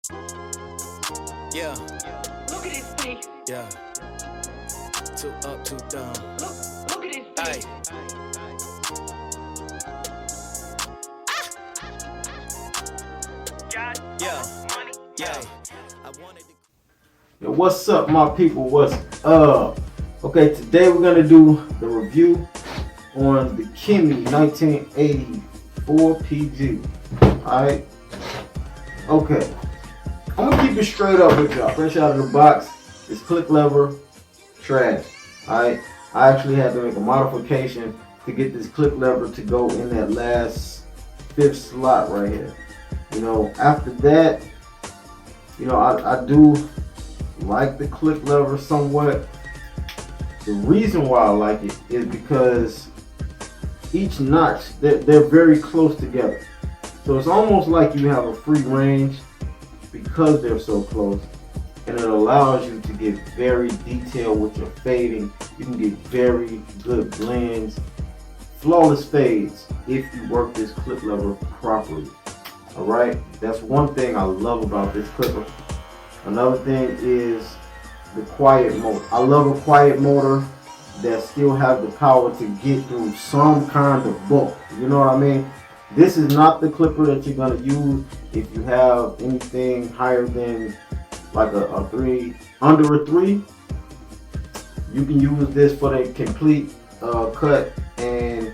Yeah, Look at this thing. yeah. Too up, too down. Look at this Hey, thing. yeah, yeah. I wanted to. Yo, what's up, my people? What's up? Okay, today we're gonna do the review on the Kemei 1984 PG. Alright? Okay. I'm gonna keep it straight up with y'all. Fresh out of the box. This click lever, trash. Alright? I actually had to make a modification to get this click lever to go in that last fifth slot right here. You know, after that, you know, I do like the click lever somewhat. The reason why I like it is because each notch, they're very close together. So it's almost like you have a free range because they're so close. And it allows you to get very detailed with your fading. You can get very good blends, flawless fades if you work this clip lever properly. Alright, that's one thing I love about this clipper. Another thing is the quiet motor. I love a quiet motor that still has the power to get through some kind of bulk. You know what I mean? This is not the clipper that you're going to use if you have anything higher than like a 3, under a 3. You can use this for the complete cut, and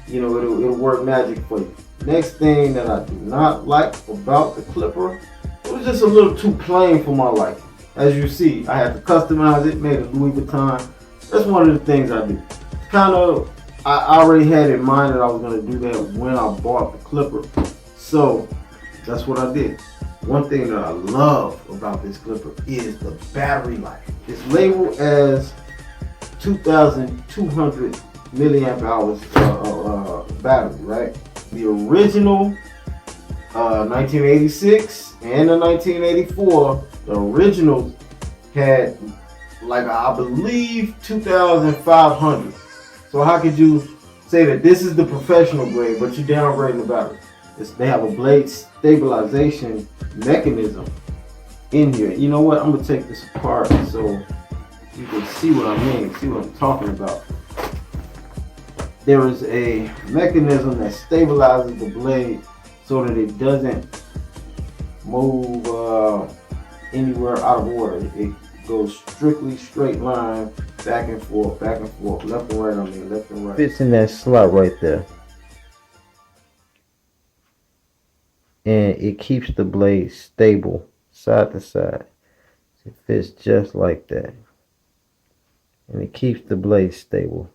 you know it'll work magic for you. Next thing that I do not like about the clipper, it was just a little too plain for my liking. As you see, I had to customize it, made a Louis Vuitton. That's one of the things I do. Kind of, I already had in mind that I was going to do that when I bought the clipper. So, that's what I did. One thing that I love about this clipper is the battery life. It's labeled as 2,200 milliamp hours battery, right? The original 1986 and the 1984, the originals had like I believe 2,500. So how could you say that this is the professional grade, but you're downgrading the battery? They have a blade stabilization mechanism in here. You know what? I'm gonna take this apart so you can see what I mean, see what I'm talking about. There is a mechanism that stabilizes the blade so that it doesn't move anywhere out of order. It goes strictly straight line, back and forth, left and right. Left and right. Fits in that slot right there, and it keeps the blade stable side to side. It fits just like that, and it keeps the blade stable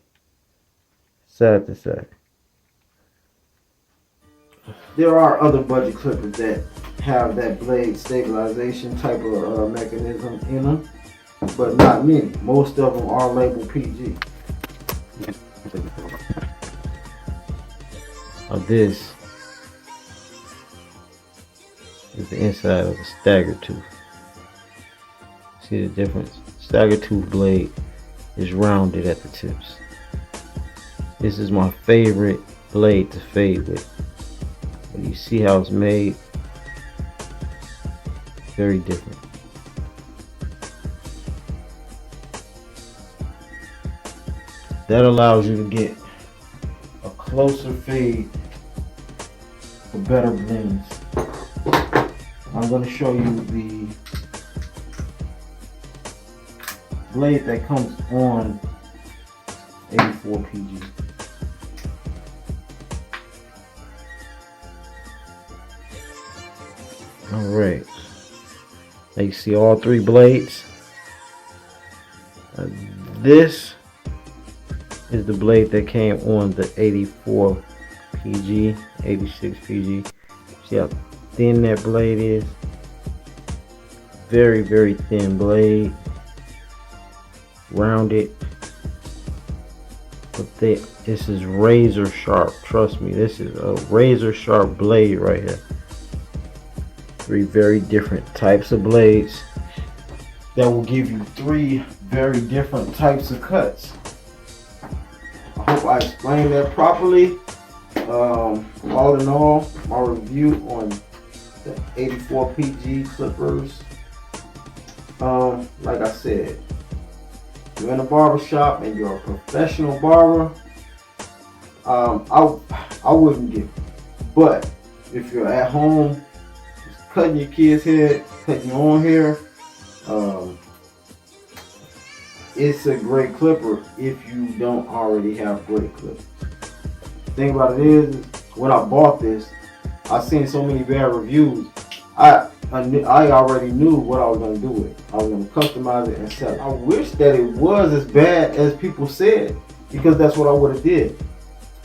side to side. There are other budget clippers that have that blade stabilization type of mechanism in them, but not many. Most of them are labeled PG. Now this is the inside of a stagger tooth. See the difference? Stagger tooth blade is rounded at the tips. This is my favorite blade to fade with. And you see how it's made? Very different. That allows you to get a closer fade for better blends. I'm going to show you the blade that comes on 84 PG. Alright, now you see all three blades. This is the blade that came on the 84 PG, 86 PG. See how thin that blade is? Very, very thin blade. Rounded. But this is razor sharp. Trust me, this is a razor sharp blade right here. Three very different types of blades that will give you three very different types of cuts. I hope I explained that properly. All in all, my review on the 84 PG clippers. Like I said, you're in a barber shop and you're a professional barber, I wouldn't get it. But if you're at home, just cutting your kid's hair, cutting your own hair, it's a great clipper if you don't already have great clippers. The thing about it is, when I bought this, I seen so many bad reviews. I already knew what I was going to do with it. I was going to customize it and sell it. I wish that it was as bad as people said, because that's what I would have did.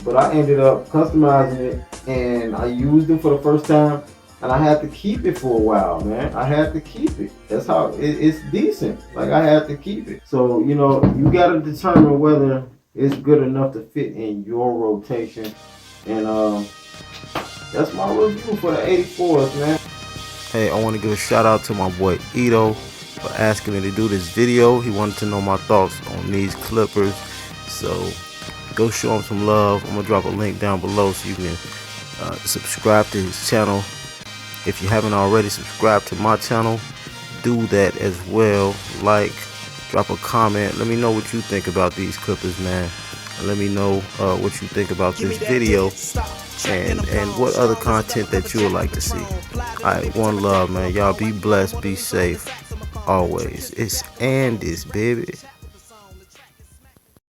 But I ended up customizing it, and I used it for the first time, and I had to keep it for a while, man. I had to keep it. That's how it's decent. Like, I had to keep it. So, you know, you got to determine whether it's good enough to fit in your rotation. And that's my review for the 84s, man. Hey, I want to give a shout out to my boy Ito for asking me to do this video. He wanted to know my thoughts on these clippers. So go show him some love. I'm going to drop a link down below so you can subscribe to his channel. If you haven't already subscribed to my channel, do that as well. Like, drop a comment. Let me know what you think about these clippers, man. Let me know what you think about this video and what other content that you would like to see. Alright, one love, man. Y'all be blessed, be safe always. It's Andy's, baby.